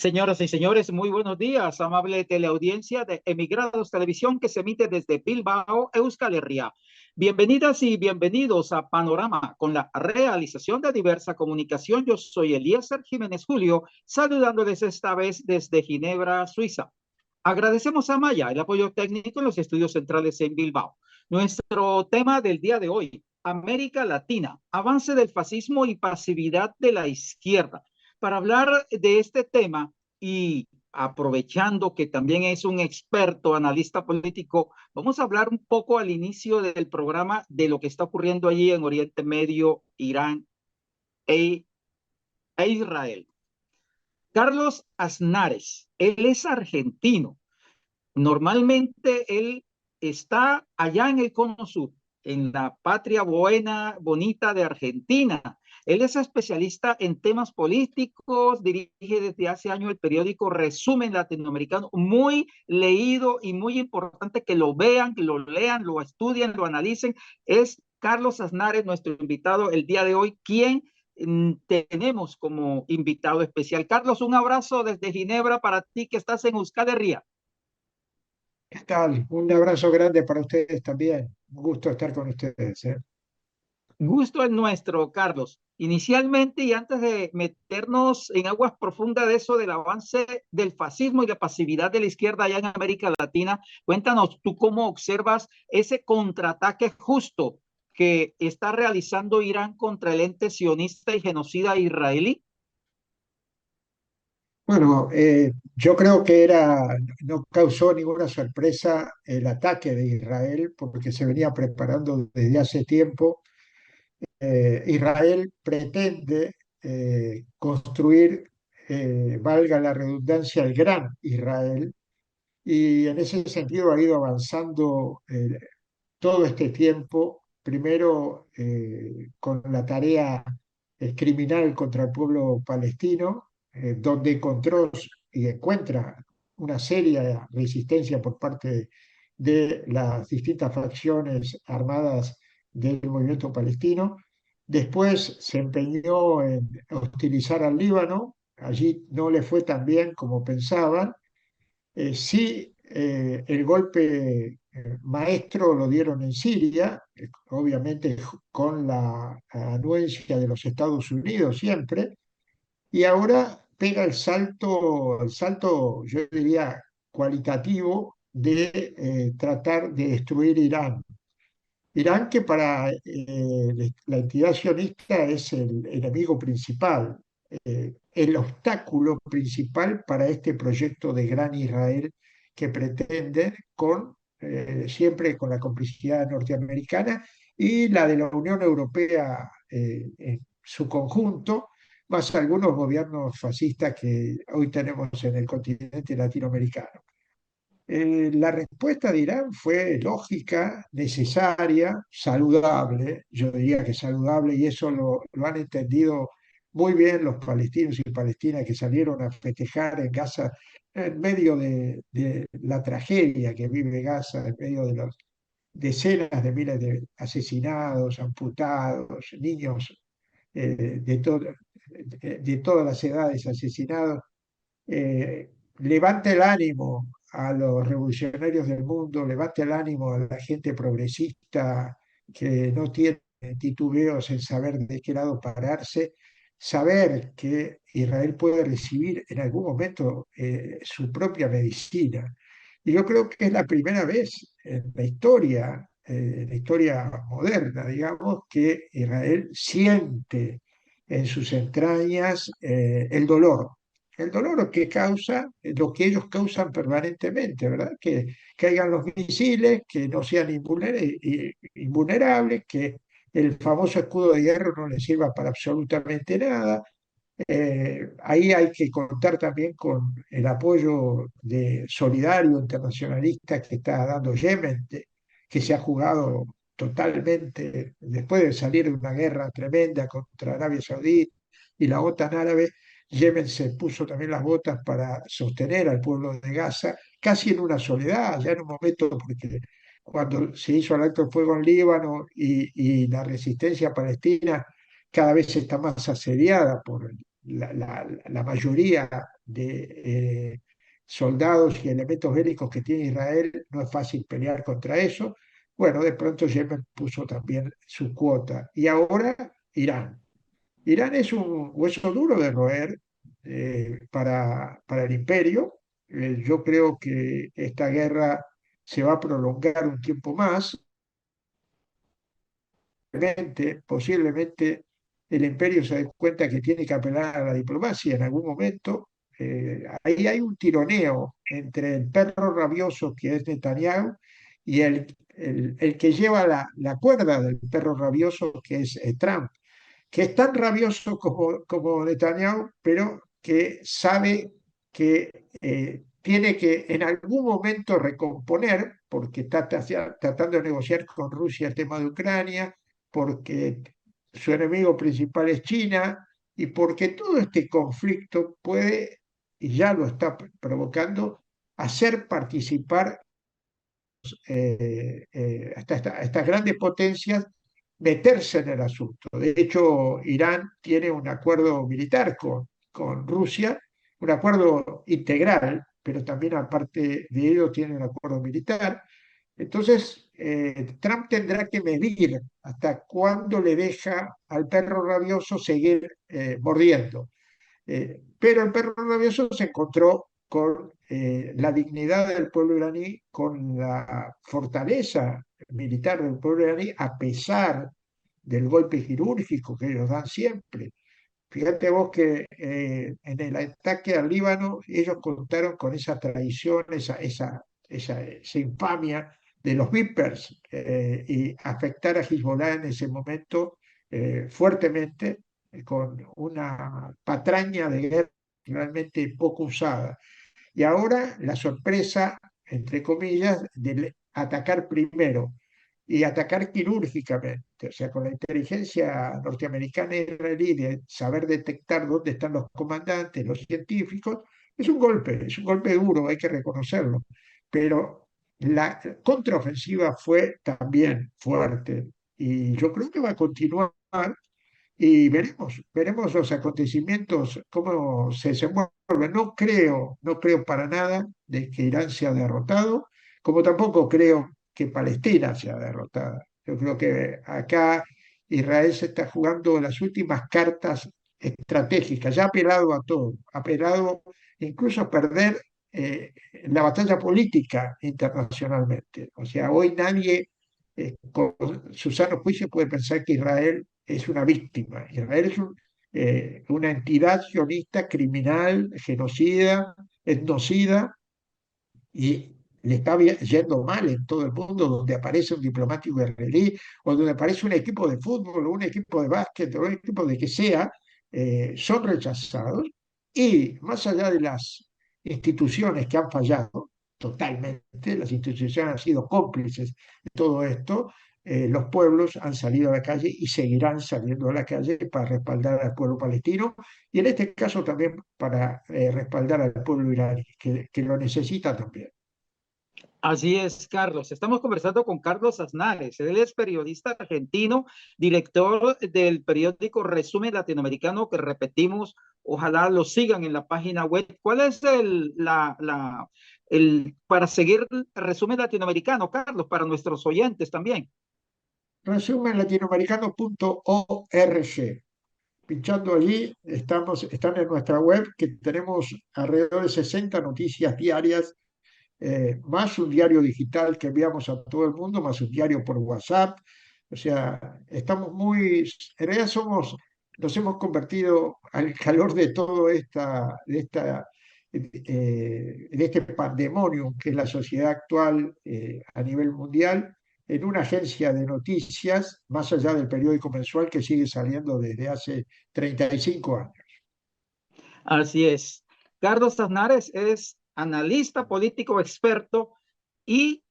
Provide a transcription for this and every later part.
Señoras y señores, muy buenos días, amable teleaudiencia de Emigrados Televisión que se emite desde Bilbao, Euskal Herria. Bienvenidas y bienvenidos a Panorama con la realización de diversa comunicación. Yo soy Eliezer Jiménez Julio, saludándoles esta vez desde Ginebra, Suiza. Agradecemos a Maya el apoyo técnico en los estudios centrales en Bilbao. Nuestro tema del día de hoy, América Latina, avance del fascismo y pasividad de la izquierda. Para hablar de este tema y aprovechando que también es un experto analista político, vamos a hablar un poco al inicio del programa de lo que está ocurriendo allí en Oriente Medio, Irán e, e Israel. Carlos Aznares, él es argentino. Normalmente él está allá en el Cono Sur, en la patria buena, bonita de Argentina. Él es especialista en temas políticos, dirige desde hace años el periódico Resumen Latinoamericano, muy leído y muy importante que lo vean, que lo lean, lo estudien, lo analicen. Es Carlos Aznares, nuestro invitado el día de hoy, quien tenemos como invitado especial. Carlos, un abrazo desde Ginebra para ti que estás en Euskal Herria. ¿Qué tal? Un abrazo grande para ustedes también. Un gusto estar con ustedes, ¿eh? Gusto el nuestro, Carlos. Inicialmente, y antes de meternos en aguas profundas de eso del avance del fascismo y la pasividad de la izquierda allá en América Latina, cuéntanos tú cómo observas ese contraataque justo que está realizando Irán contra el ente sionista y genocida israelí. Bueno, yo creo que no causó ninguna sorpresa el ataque de Israel porque se venía preparando desde hace tiempo. Israel pretende construir, valga la redundancia, el gran Israel, y en ese sentido ha ido avanzando todo este tiempo, primero con la tarea criminal contra el pueblo palestino, donde encontró y encuentra una seria resistencia por parte de las distintas facciones armadas del movimiento palestino. Después se empeñó en hostilizar al Líbano, allí no le fue tan bien como pensaban. Sí, el golpe maestro lo dieron en Siria, obviamente con la anuencia de los Estados Unidos siempre, y ahora pega el salto, yo diría, cualitativo de tratar de destruir Irán. Irán, que para la entidad sionista es el enemigo principal, el obstáculo principal para este proyecto de Gran Israel que pretende siempre con la complicidad norteamericana y la de la Unión Europea en su conjunto, más algunos gobiernos fascistas que hoy tenemos en el continente latinoamericano. La respuesta de Irán fue lógica, necesaria, saludable, yo diría que saludable, y eso lo han entendido muy bien los palestinos y palestinas que salieron a festejar en Gaza en medio de la tragedia que vive Gaza, en medio de las decenas de miles de asesinados, amputados, niños de todas las edades asesinados. Levanta el ánimo a los revolucionarios del mundo, levanta el ánimo a la gente progresista que no tiene titubeos en saber de qué lado pararse, saber que Israel puede recibir en algún momento su propia medicina. Y yo creo que es la primera vez en la historia moderna, digamos, que Israel siente en sus entrañas el dolor que causa, lo que ellos causan permanentemente, ¿verdad? Que caigan los misiles, que no sean invulnerables, que el famoso escudo de hierro no les sirva para absolutamente nada. Ahí hay que contar también con el apoyo de solidario internacionalista que está dando Yemen, que se ha jugado totalmente después de salir de una guerra tremenda contra Arabia Saudí y la OTAN árabe. Yemen se puso también las botas para sostener al pueblo de Gaza, casi en una soledad, ya en un momento, porque cuando se hizo el alto el fuego en Líbano y la resistencia palestina cada vez está más asediada por la mayoría de soldados y elementos bélicos que tiene Israel, no es fácil pelear contra eso. Bueno, de pronto Yemen puso también su cuota. Y ahora Irán. Irán es un hueso duro de roer para el imperio. Yo creo que esta guerra se va a prolongar un tiempo más. Posiblemente el imperio se dé cuenta que tiene que apelar a la diplomacia en algún momento. Ahí hay un tironeo entre el perro rabioso que es Netanyahu y el que lleva la cuerda del perro rabioso que es Trump, que es tan rabioso como Netanyahu, pero que sabe que tiene que en algún momento recomponer, porque está tratando de negociar con Rusia el tema de Ucrania, porque su enemigo principal es China, y porque todo este conflicto puede, y ya lo está provocando, hacer participar a estas grandes potencias meterse en el asunto. De hecho, Irán tiene un acuerdo militar con Rusia, un acuerdo integral, pero también aparte de ello tiene un acuerdo militar. Entonces, Trump tendrá que medir hasta cuándo le deja al perro rabioso seguir mordiendo. Pero el perro rabioso se encontró con la dignidad del pueblo iraní, con la fortaleza militar del pueblo iraní, a pesar del golpe quirúrgico que ellos dan siempre. Fíjate vos que en el ataque al Líbano ellos contaron con esa traición, esa infamia de los Vipers y afectar a Hezbollah en ese momento fuertemente con una patraña de guerra realmente poco usada. Y ahora la sorpresa, entre comillas, de atacar primero y atacar quirúrgicamente, o sea, con la inteligencia norteamericana y israelí de saber detectar dónde están los comandantes, los científicos, es un golpe duro, hay que reconocerlo, pero la contraofensiva fue también fuerte y yo creo que va a continuar y veremos los acontecimientos, cómo se desenvuelven. No creo para nada de que Irán sea derrotado, como tampoco creo que Palestina sea derrotada. Yo creo que acá Israel se está jugando las últimas cartas estratégicas, ya ha apelado a todo, ha apelado incluso a perder la batalla política internacionalmente. O sea, hoy nadie con su sano juicio puede pensar que Israel es una víctima. Israel es una entidad sionista, criminal, genocida, etnocida, y le está yendo mal en todo el mundo, donde aparece un diplomático israelí, o donde aparece un equipo de fútbol, o un equipo de básquet, o un equipo de que sea, son rechazados. Y más allá de las instituciones que han fallado totalmente, las instituciones han sido cómplices de todo esto, los pueblos han salido a la calle y seguirán saliendo a la calle para respaldar al pueblo palestino y en este caso también para respaldar al pueblo iraní, que lo necesita también. Así es, Carlos. Estamos conversando con Carlos Aznares. Él es periodista argentino, director del periódico Resumen Latinoamericano, que repetimos, ojalá lo sigan en la página web. ¿Cuál es para seguir Resumen Latinoamericano, Carlos, para nuestros oyentes también? Resumenlatinoamericano.org. Pinchando allí, están en nuestra web, que tenemos alrededor de 60 noticias diarias, más un diario digital que enviamos a todo el mundo, más un diario por WhatsApp. O sea, en realidad nos hemos convertido al calor de todo de este pandemonium que es la sociedad actual a nivel mundial, en una agencia de noticias, más allá del periódico mensual que sigue saliendo desde hace 35 años. Así es. Carlos Aznares es analista político experto y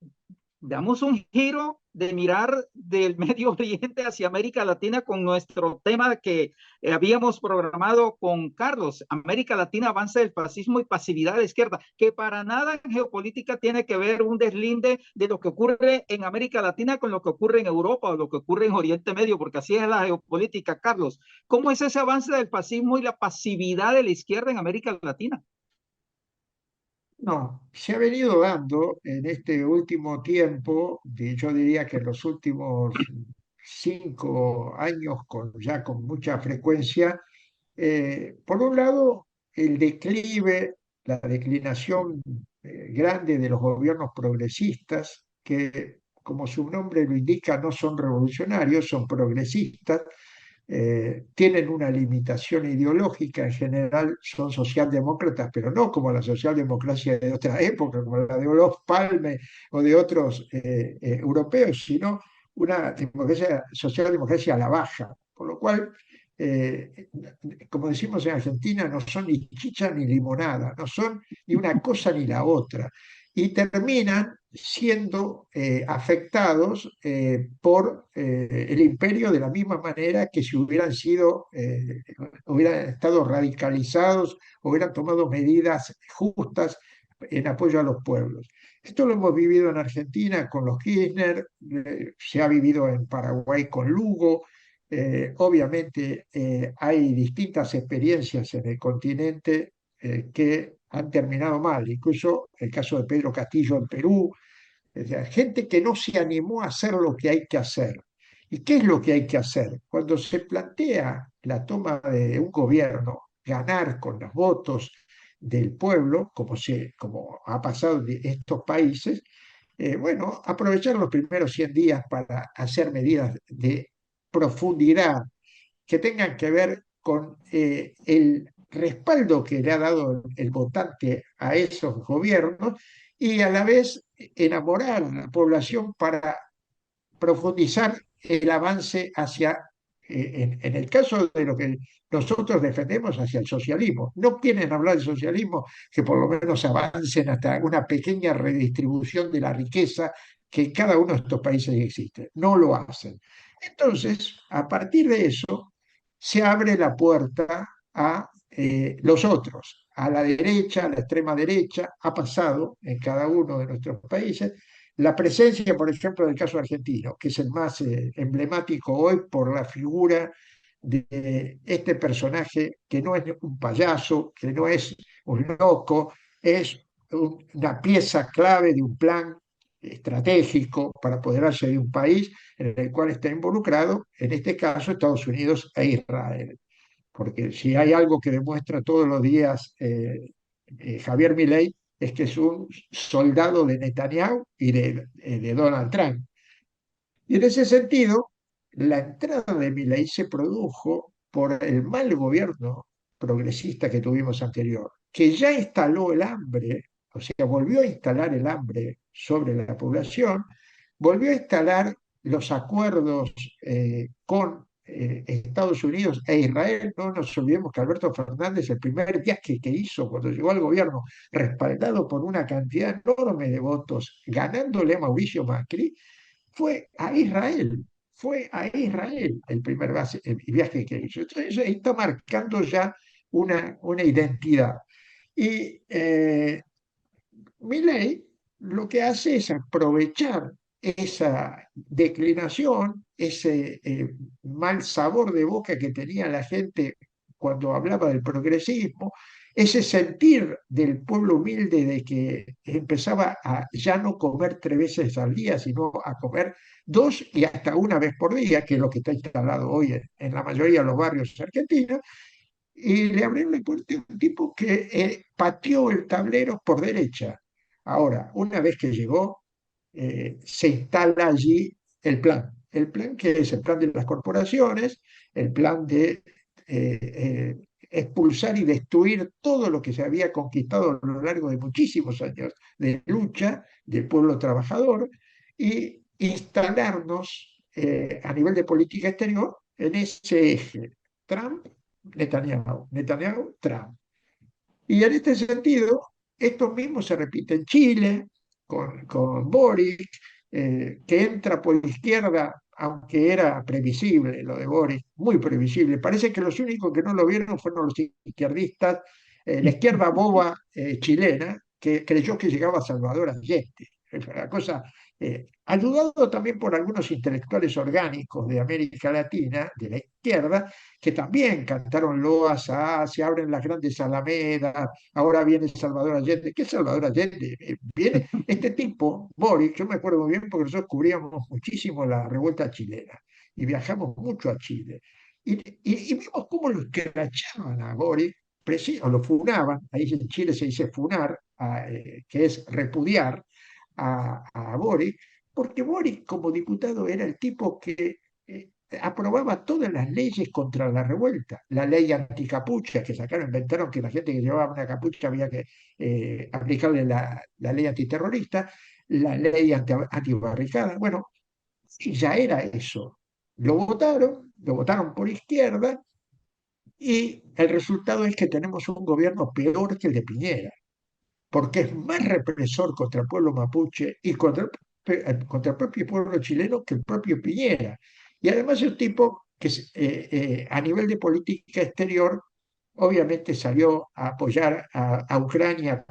damos un giro de mirar del Medio Oriente hacia América Latina con nuestro tema que habíamos programado con Carlos. América Latina, avance del fascismo y pasividad de la izquierda, que para nada en geopolítica tiene que ver un deslinde de lo que ocurre en América Latina con lo que ocurre en Europa o lo que ocurre en Oriente Medio, porque así es la geopolítica. Carlos, ¿cómo es ese avance del fascismo y la pasividad de la izquierda en América Latina? No, se ha venido dando en este último tiempo, yo diría que en los últimos 5 años, ya con mucha frecuencia, por un lado, el declive, la declinación grande de los gobiernos progresistas, que como su nombre lo indica, no son revolucionarios, son progresistas, tienen una limitación ideológica, en general son socialdemócratas, pero no como la socialdemocracia de otra época, como la de Olof Palme o de otros europeos, sino una democracia, socialdemocracia a la baja, por lo cual, eh, como decimos en Argentina, no son ni chicha ni limonada, no son ni una cosa ni la otra, y terminan siendo afectados por el imperio de la misma manera que si hubieran estado radicalizados, hubieran tomado medidas justas en apoyo a los pueblos. Esto lo hemos vivido en Argentina con los Kirchner, se ha vivido en Paraguay con Lugo. Obviamente hay distintas experiencias en el continente que han terminado mal, incluso el caso de Pedro Castillo en Perú, es decir, gente que no se animó a hacer lo que hay que hacer. ¿Y qué es lo que hay que hacer? Cuando se plantea la toma de un gobierno, ganar con los votos del pueblo, como ha pasado en estos países, bueno, aprovechar los primeros 100 días para hacer medidas de profundidad que tengan que ver con el respaldo que le ha dado el votante a esos gobiernos y a la vez enamorar a la población para profundizar el avance hacia, en el caso de lo que nosotros defendemos, hacia el socialismo. No quieren hablar de socialismo, que por lo menos avancen hasta una pequeña redistribución de la riqueza que en cada uno de estos países existe. No lo hacen. Entonces, a partir de eso, se abre la puerta a los otros, a la derecha, a la extrema derecha, ha pasado en cada uno de nuestros países, la presencia, por ejemplo, del caso argentino, que es el más emblemático hoy por la figura de este personaje que no es un payaso, que no es un loco, es una pieza clave de un plan estratégico para apoderarse de un país en el cual está involucrado, en este caso Estados Unidos e Israel. Porque si hay algo que demuestra todos los días Javier Milei es que es un soldado de Netanyahu y de Donald Trump. Y en ese sentido, la entrada de Milei se produjo por el mal gobierno progresista que tuvimos anterior, que ya instaló el hambre, o sea, volvió a instalar el hambre sobre la población, volvió a instalar los acuerdos con Estados Unidos e Israel. No nos olvidemos que Alberto Fernández, el primer viaje que hizo cuando llegó al gobierno, respaldado por una cantidad enorme de votos, ganándole a Mauricio Macri, fue a Israel el primer el viaje que hizo. Entonces ahí está marcando ya una identidad. Y Milei lo que hace es aprovechar esa declinación, ese mal sabor de boca que tenía la gente cuando hablaba del progresismo, ese sentir del pueblo humilde de que empezaba a ya no comer 3 veces al día, sino a comer 2 y hasta una vez por día, que es lo que está instalado hoy en la mayoría de los barrios argentinos, y le abrieron la puerta a un tipo que pateó el tablero por derecha. Ahora, una vez que llegó, se instala allí el plan. El plan que es el plan de las corporaciones, el plan de expulsar y destruir todo lo que se había conquistado a lo largo de muchísimos años de lucha del pueblo trabajador y instalarnos a nivel de política exterior en ese eje. Trump, Netanyahu, Netanyahu, Trump. Y en este sentido, esto mismo se repite en Chile, con Boric, que entra por izquierda, aunque era previsible lo de Boris, muy previsible. Parece que los únicos que no lo vieron fueron los izquierdistas, la izquierda boba chilena, que creyó que llegaba Salvador Allende. La cosa, ayudado también por algunos intelectuales orgánicos de América Latina, de la izquierda, que también cantaron loas a, se abren las grandes alamedas, ahora viene Salvador Allende. ¿Qué es Salvador Allende? Viene este tipo, Boric, yo me acuerdo muy bien porque nosotros cubríamos muchísimo la revuelta chilena y viajamos mucho a Chile. Y vimos cómo lo escrachaban a Boric, o lo funaban, ahí en Chile se dice funar, que es repudiar a Boric, porque Boric como diputado era el tipo que aprobaba todas las leyes contra la revuelta. La ley anticapucha que sacaron, inventaron que la gente que llevaba una capucha había que aplicarle la ley antiterrorista, la ley antibarricada. Bueno, y ya era eso. Lo votaron por izquierda y el resultado es que tenemos un gobierno peor que el de Piñera, porque es más represor contra el pueblo mapuche y contra el propio pueblo chileno que el propio Piñera. Y además es un tipo que a nivel de política exterior obviamente salió a apoyar a Ucrania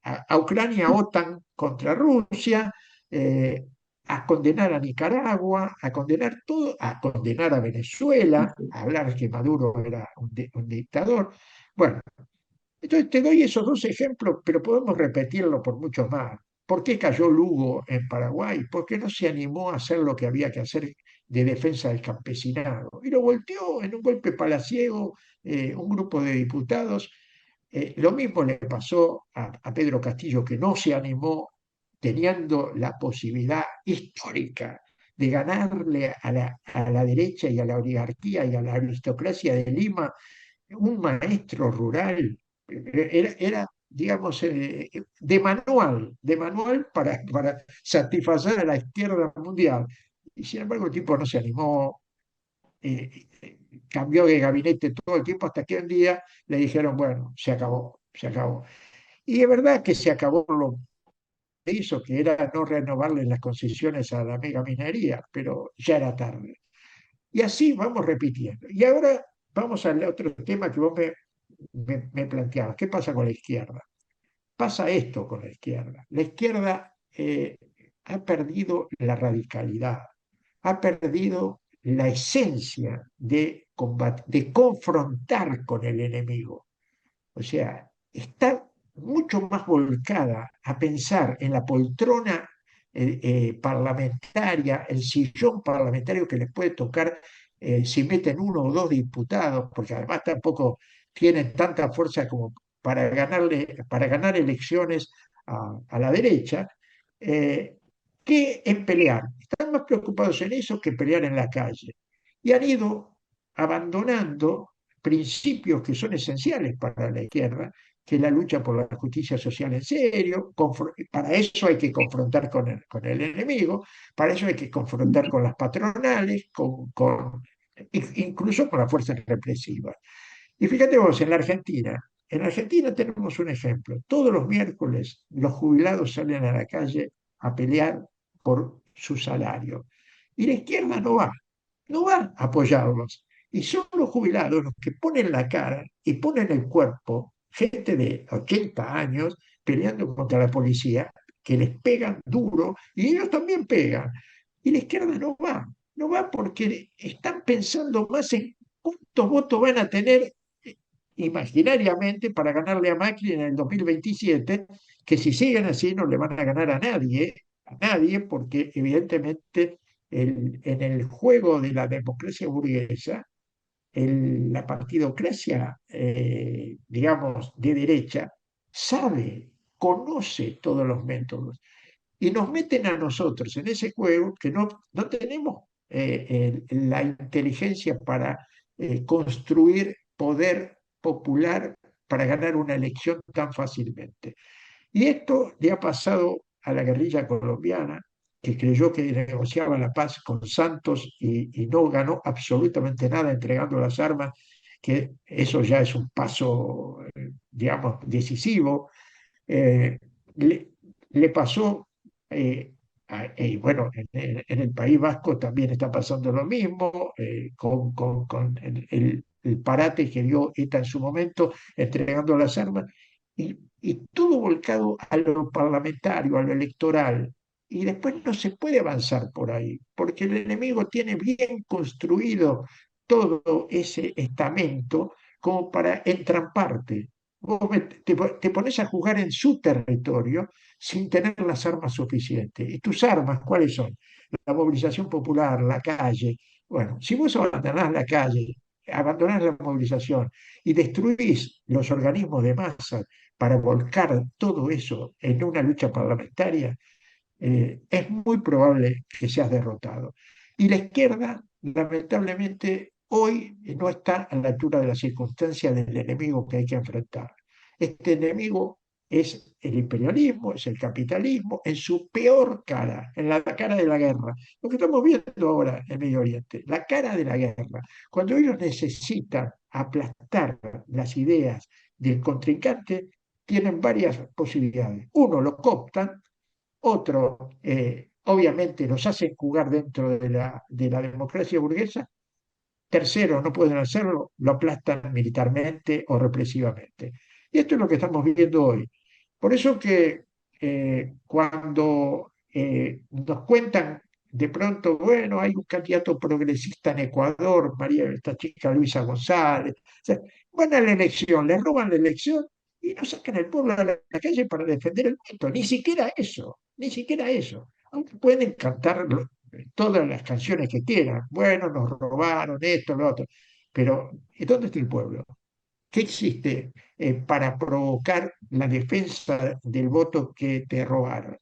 a Ucrania, OTAN contra Rusia, eh, a condenar a Nicaragua, a condenar todo, a condenar a Venezuela, a hablar que Maduro era un dictador. Bueno, entonces te doy esos dos ejemplos, pero podemos repetirlo por muchos más. ¿Por qué cayó Lugo en Paraguay? Porque no se animó a hacer lo que había que hacer de defensa del campesinado. Y lo volteó en un golpe palaciego un grupo de diputados. Lo mismo le pasó a Pedro Castillo, que no se animó, teniendo la posibilidad histórica de ganarle a la derecha y a la oligarquía y a la aristocracia de Lima un maestro rural, digamos, de manual para satisfacer a la izquierda mundial. Y sin embargo el tipo no se animó, cambió de gabinete todo el tiempo hasta que un día le dijeron, bueno, se acabó, se acabó. Y es verdad que se acabó lo que hizo, que era no renovarle las concesiones a la mega minería, pero ya era tarde. Y así vamos repitiendo. Y ahora vamos al otro tema que vos me planteabas. ¿Qué pasa con la izquierda? Pasa esto con la izquierda. La izquierda ha perdido la radicalidad, ha perdido la esencia de confrontar con el enemigo. O sea, está mucho más volcada a pensar en la poltrona parlamentaria, el sillón parlamentario que les puede tocar si meten uno o dos diputados, porque además tampoco tienen tanta fuerza como para ganar elecciones a la derecha, eh, que en pelear. Están más preocupados en eso que pelear en la calle. Y han ido abandonando principios que son esenciales para la izquierda, que es la lucha por la justicia social en serio. Para eso hay que confrontar con el enemigo, para eso hay que confrontar con las patronales, incluso con las fuerzas represivas. Y fíjate vos, en Argentina tenemos un ejemplo. Todos los miércoles los jubilados salen a la calle a pelear por su salario. Y la izquierda no va a apoyarlos. Y son los jubilados los que ponen la cara y ponen el cuerpo, gente de 80 años peleando contra la policía, que les pegan duro y ellos también pegan. Y la izquierda no va porque están pensando más en cuántos votos van a tener imaginariamente para ganarle a Macri en el 2027, que si siguen así no le van a ganar a nadie, porque evidentemente en el juego de la democracia burguesa, la partidocracia, digamos, de derecha, sabe, conoce todos los métodos y nos meten a nosotros en ese juego que no tenemos la inteligencia para construir poder popular para ganar una elección tan fácilmente. Y esto le ha pasado a la guerrilla colombiana, que creyó que negociaba la paz con Santos y no ganó absolutamente nada entregando las armas, que eso ya es un paso, digamos, decisivo. Eh, le, le pasó Y bueno, en el País Vasco también está pasando lo mismo, con el parate que dio ETA en su momento, entregando las armas, y todo volcado a lo parlamentario, a lo electoral. Y después no se puede avanzar por ahí, porque el enemigo tiene bien construido todo ese estamento como para entramparte. Te pones a jugar en su territorio sin tener las armas suficientes. ¿Y tus armas cuáles son? La movilización popular, la calle. Bueno, si vos abandonás la calle, abandonás la movilización y destruís los organismos de masa para volcar todo eso en una lucha parlamentaria, es muy probable que seas derrotado. Y la izquierda, lamentablemente, hoy no está a la altura de las circunstancias del enemigo que hay que enfrentar. Este enemigo es el imperialismo, es el capitalismo, en su peor cara, en la cara de la guerra. Lo que estamos viendo ahora en Medio Oriente, la cara de la guerra. Cuando ellos necesitan aplastar las ideas del contrincante, tienen varias posibilidades. Uno, lo cooptan. Otro, obviamente, los hacen jugar dentro de la democracia burguesa. Tercero, no pueden hacerlo, lo aplastan militarmente o represivamente. Y esto es lo que estamos viviendo hoy. Por eso que cuando nos cuentan de pronto, bueno, hay un candidato progresista en Ecuador, María, esta chica Luisa González, o sea, van a la elección, le roban la elección y no sacan el pueblo a la calle para defender el voto. Ni siquiera eso, ni siquiera eso. Aunque pueden cantar todas las canciones que quieran. Bueno, nos robaron esto, lo otro. Pero, ¿y dónde está el pueblo? ¿Qué existe para provocar la defensa del voto que te robaron?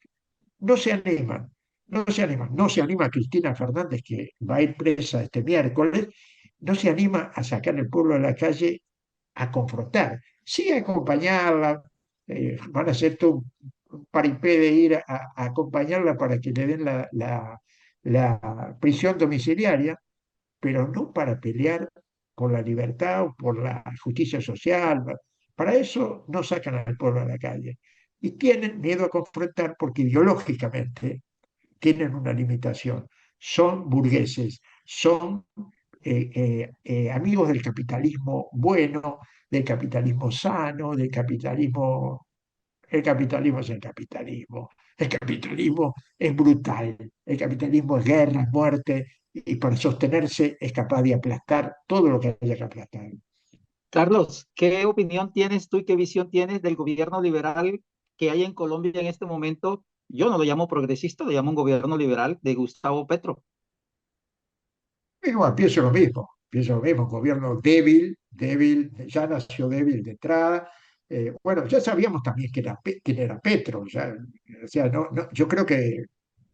No se animan, no se animan. No se anima Cristina Fernández, que va a ir presa este miércoles, no se anima a sacar al pueblo a la calle a confrontar. Sí, a acompañarla, van a hacer todo un paripé de ir a acompañarla para que le den la prisión domiciliaria, pero no para pelear por la libertad o por la justicia social. Para eso no sacan al pueblo a la calle. Y tienen miedo a confrontar porque ideológicamente tienen una limitación. Son burgueses, son amigos del capitalismo bueno, del capitalismo sano, del capitalismo. El capitalismo es el capitalismo. El capitalismo es brutal. El capitalismo es guerra, es muerte, y para sostenerse es capaz de aplastar todo lo que haya que aplastar. Carlos, ¿qué opinión tienes tú y qué visión tienes del gobierno liberal que hay en Colombia en este momento? Yo no lo llamo progresista, lo llamo un gobierno liberal de Gustavo Petro. Y bueno, pienso lo mismo, un gobierno débil, débil, ya nació débil de entrada. Bueno, ya sabíamos también quién era Petro, ya, o sea, yo creo que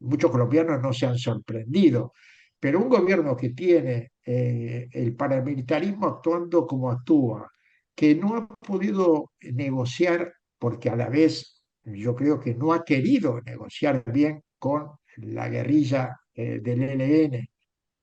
muchos colombianos no se han sorprendido, pero un gobierno que tiene el paramilitarismo actuando como actúa, que no ha podido negociar, porque a la vez yo creo que no ha querido negociar bien con la guerrilla del ELN,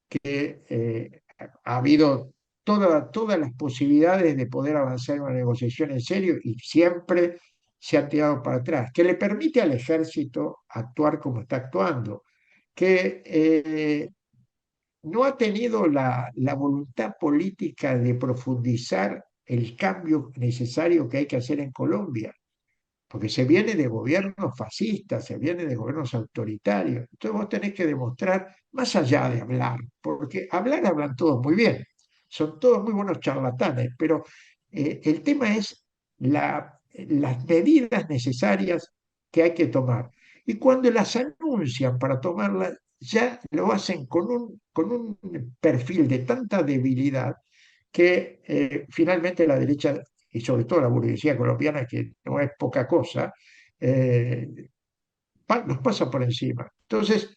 que ha habido todas las posibilidades de poder avanzar en una negociación en serio y siempre se ha tirado para atrás, que le permite al ejército actuar como está actuando, que no ha tenido la voluntad política de profundizar el cambio necesario que hay que hacer en Colombia, porque se viene de gobiernos fascistas, se viene de gobiernos autoritarios. Entonces vos tenés que demostrar, más allá de hablar, porque hablar hablan todos muy bien, son todos muy buenos charlatanes, pero el tema es las medidas necesarias que hay que tomar. Y cuando las anuncian para tomarlas, ya lo hacen con un perfil de tanta debilidad que finalmente la derecha, y sobre todo la burguesía colombiana, que no es poca cosa, eh, nos pasa por encima. Entonces,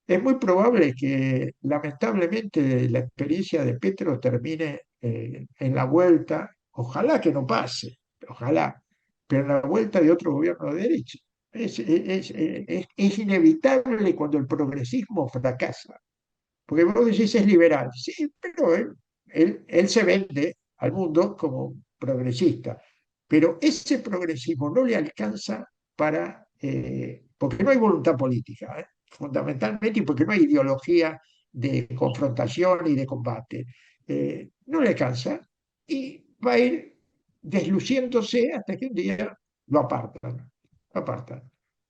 es muy probable que lamentablemente la experiencia de Petro termine en la vuelta, ojalá que no pase, ojalá, pero en la vuelta de otro gobierno de derecha. Es inevitable cuando el progresismo fracasa. Porque vos decís es liberal, sí, pero él se vende al mundo como progresista. Pero ese progresismo no le alcanza para, porque no hay voluntad política, ¿eh? fundamentalmente y porque no hay ideología de confrontación y de combate. No le alcanza y va a ir desluciéndose hasta que un día lo apartan. Lo apartan.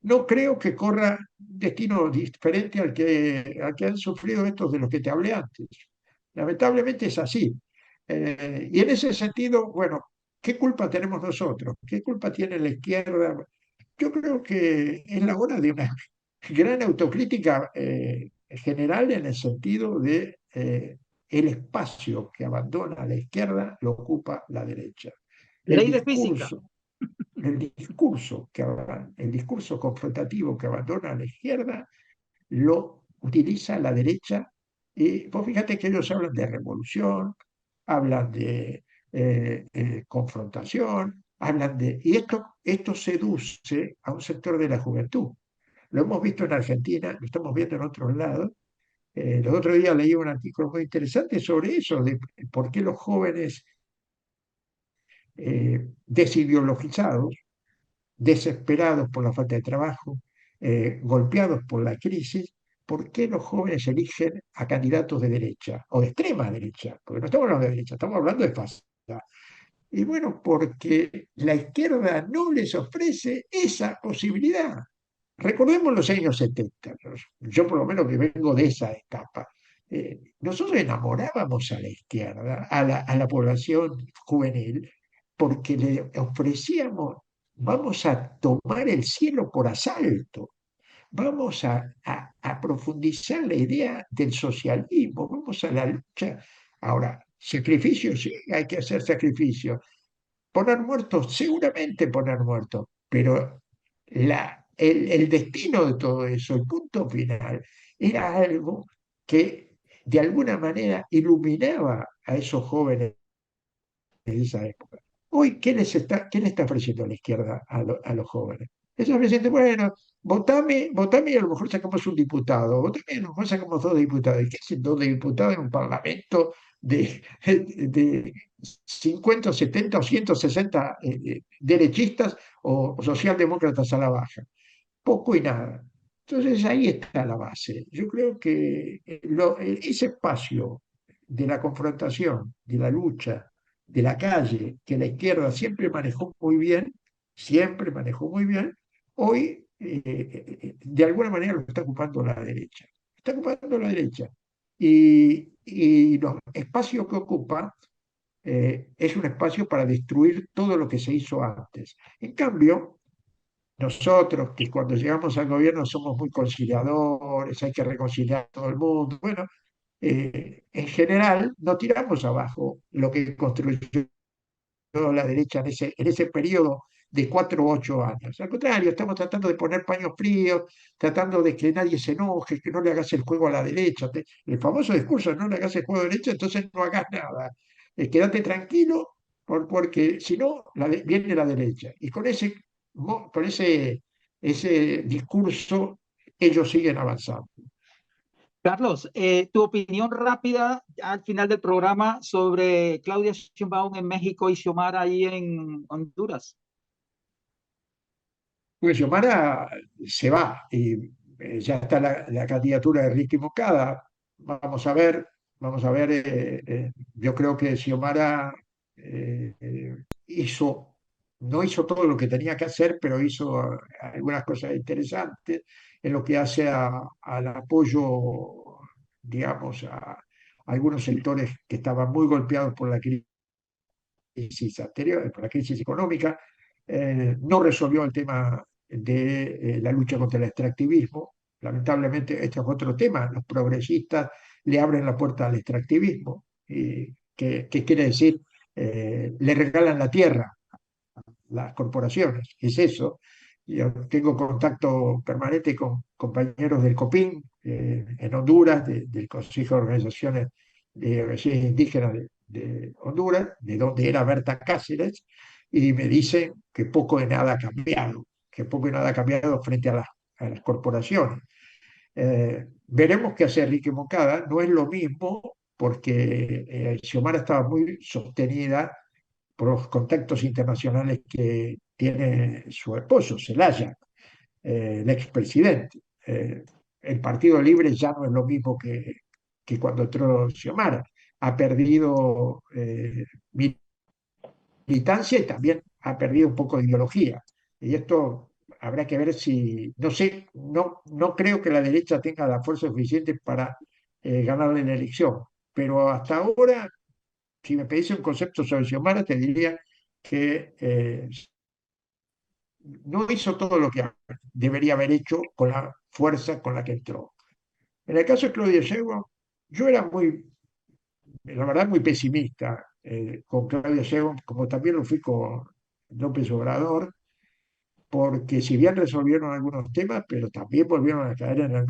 No creo que corra destino diferente al que han sufrido estos de los que te hablé antes. Lamentablemente es así. Y en ese sentido, bueno, ¿qué culpa tenemos nosotros? ¿Qué culpa tiene la izquierda? Yo creo que es la hora de una gran autocrítica general en el sentido de el espacio que abandona la izquierda lo ocupa la derecha. El Ley de física. discurso, el discurso confrontativo que abandona la izquierda lo utiliza la derecha. Y vos fíjate que ellos hablan de revolución, hablan de confrontación, hablan de... Y esto seduce a un sector de la juventud. Lo hemos visto en Argentina, lo estamos viendo en otros lados. Los otros días leí un artículo muy interesante sobre eso, de por qué los jóvenes desideologizados, desesperados por la falta de trabajo, golpeados por la crisis, ¿por qué los jóvenes eligen a candidatos de derecha o de extrema derecha? Porque no estamos hablando de derecha, estamos hablando de fascistas. Y bueno, porque la izquierda no les ofrece esa posibilidad. Recordemos los años 70, yo por lo menos que vengo de esa etapa. Nosotros enamorábamos a la izquierda, a la población juvenil, porque le ofrecíamos, vamos a tomar el cielo por asalto, vamos a profundizar la idea del socialismo, vamos a la lucha. Ahora, sacrificio, sí, hay que hacer sacrificio. Poner muertos, seguramente poner muertos, pero el destino de todo eso, el punto final, era algo que de alguna manera iluminaba a esos jóvenes de esa época. Hoy, qué le está ofreciendo la izquierda a los jóvenes? Ellos me dicen, bueno, votame y a lo mejor sacamos un diputado, votame y a lo mejor sacamos dos diputados. ¿Y qué hacen dos diputados en un parlamento de 50, 70 o 160 derechistas o socialdemócratas a la baja? Poco y nada. Entonces ahí está la base. Yo creo que ese espacio de la confrontación, de la lucha, de la calle, que la izquierda siempre manejó muy bien, hoy de alguna manera lo está ocupando la derecha. Está ocupando la derecha. Y los espacios que ocupa es un espacio para destruir todo lo que se hizo antes. En cambio, nosotros, que cuando llegamos al gobierno somos muy conciliadores, hay que reconciliar a todo el mundo. Bueno, en general no tiramos abajo lo que construyó la derecha en ese periodo de 4 u 8 años. Al contrario, estamos tratando de poner paños fríos, tratando de que nadie se enoje, que no le hagas el juego a la derecha. El famoso discurso, no le hagas el juego a la derecha, entonces no hagas nada. Quédate tranquilo, porque si no, viene la derecha. Y con ese discurso ellos siguen avanzando. Carlos, tu opinión rápida al final del programa sobre Claudia Sheinbaum en México y Xiomara ahí en Honduras. Pues Xiomara se va y ya está la candidatura de Ricky Moncada. Vamos a ver. Yo creo que Xiomara no hizo todo lo que tenía que hacer, pero hizo algunas cosas interesantes en lo que hace al apoyo, digamos, a algunos sectores que estaban muy golpeados por la crisis anterior, por la crisis económica. No resolvió el tema de la lucha contra el extractivismo. Lamentablemente, este es otro tema. Los progresistas le abren la puerta al extractivismo, que quiere decir, le regalan la tierra a las corporaciones. Es eso. Yo tengo contacto permanente con compañeros del COPIN en Honduras, del Consejo de Organizaciones Indígenas de Honduras, de donde era Berta Cáceres, y me dicen que poco de nada ha cambiado, que poco de nada ha cambiado frente a las corporaciones. Veremos qué hace Enrique Moncada, no es lo mismo porque Xiomara estaba muy sostenida por los contactos internacionales que tiene su esposo, Zelaya, el expresidente. el Partido Libre ya no es lo mismo que cuando entró Xiomara. Ha perdido militancia y también ha perdido un poco de ideología. Y esto habrá que ver si, no sé, no creo que la derecha tenga la fuerza suficiente para ganarle la elección. Pero hasta ahora, si me pedís un concepto sobre Xiomara, te diría que no hizo todo lo que debería haber hecho con la fuerza con la que entró. En el caso de Claudia Sheinbaum, yo era la verdad, muy pesimista con Claudia Sheinbaum, como también lo fui con López Obrador, porque si bien resolvieron algunos temas, pero también volvieron a caer en la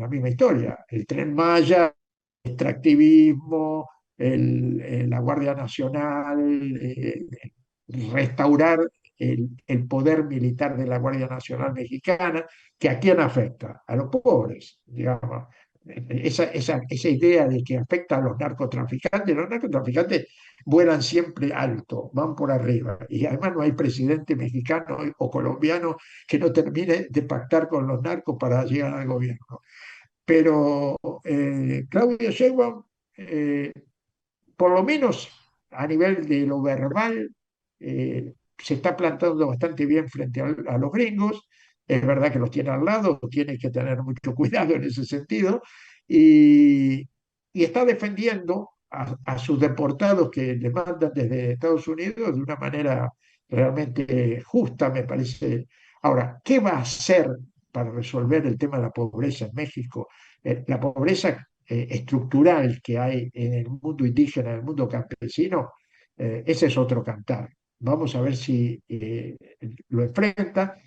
misma historia. El Tren Maya, el extractivismo, la Guardia Nacional, restaurar el poder militar de la Guardia Nacional Mexicana, que a quién afecta, a los pobres, digamos. Esa idea de que afecta a los narcotraficantes vuelan siempre alto, van por arriba. Y además no hay presidente mexicano o colombiano que no termine de pactar con los narcos para llegar al gobierno. Pero Claudia Sheinbaum, por lo menos a nivel de lo verbal, se está plantando bastante bien frente a los gringos. Es verdad que los tiene al lado, tiene que tener mucho cuidado en ese sentido. Y, y está defendiendo a sus deportados que le mandan desde Estados Unidos de una manera realmente justa, me parece. Ahora, ¿qué va a hacer para resolver el tema de la pobreza en México? La pobreza estructural que hay en el mundo indígena, en el mundo campesino, ese es otro cantar. Vamos a ver si lo enfrenta.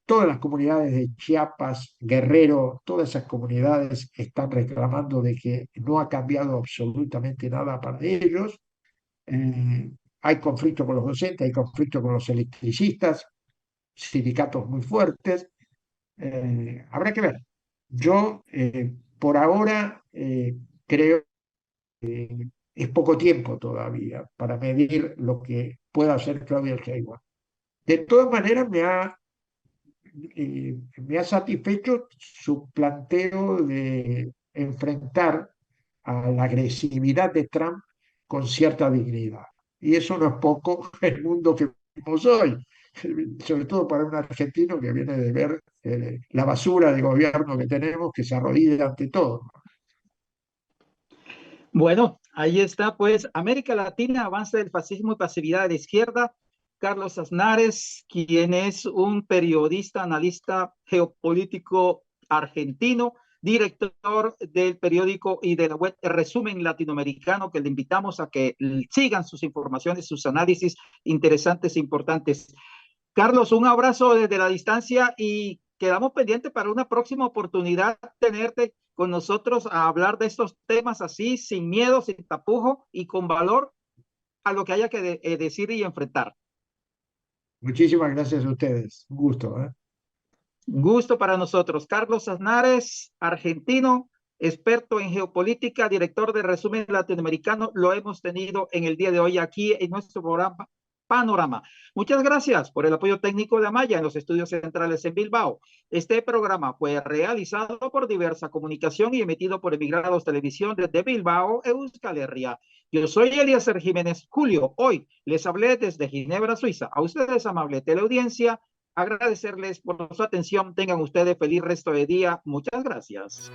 Todas las comunidades de Chiapas, Guerrero, todas esas comunidades están reclamando de que no ha cambiado absolutamente nada para ellos. Eh, Hay conflicto con los docentes, hay conflicto con los electricistas, sindicatos muy fuertes. Habrá que ver. Yo, por ahora, creo que es poco tiempo todavía para medir lo que pueda hacer Claudia Sheinbaum. De todas maneras, me ha satisfecho su planteo de enfrentar a la agresividad de Trump con cierta dignidad. Y eso no es poco en el mundo que vivimos hoy, sobre todo para un argentino que viene de ver la basura de gobierno que tenemos, que se arrodilla ante todo. Bueno, ahí está, pues, América Latina, avance del fascismo y pasividad de la izquierda. Carlos Aznares, quien es un periodista, analista geopolítico argentino, director del periódico y de la web Resumen Latinoamericano, que le invitamos a que sigan sus informaciones, sus análisis interesantes e importantes. Carlos, un abrazo desde la distancia y quedamos pendientes para una próxima oportunidad tenerte con nosotros a hablar de estos temas así, sin miedo, sin tapujo y con valor a lo que haya que decir y enfrentar. Muchísimas gracias a ustedes. Un gusto, ¿eh? Gusto para nosotros. Carlos Aznares, argentino, experto en geopolítica, director de Resumen Latinoamericano, lo hemos tenido en el día de hoy aquí en nuestro programa Panorama. Muchas gracias por el apoyo técnico de Amaya en los estudios centrales en Bilbao. Este programa fue realizado por Diversa Comunicación y emitido por Emigrados Televisión desde Bilbao, Euskal Herria. Yo soy Eliezer Jiménez Julio. Hoy les hablé desde Ginebra, Suiza. A ustedes, amable teleaudiencia, agradecerles por su atención. Tengan ustedes feliz resto de día. Muchas gracias.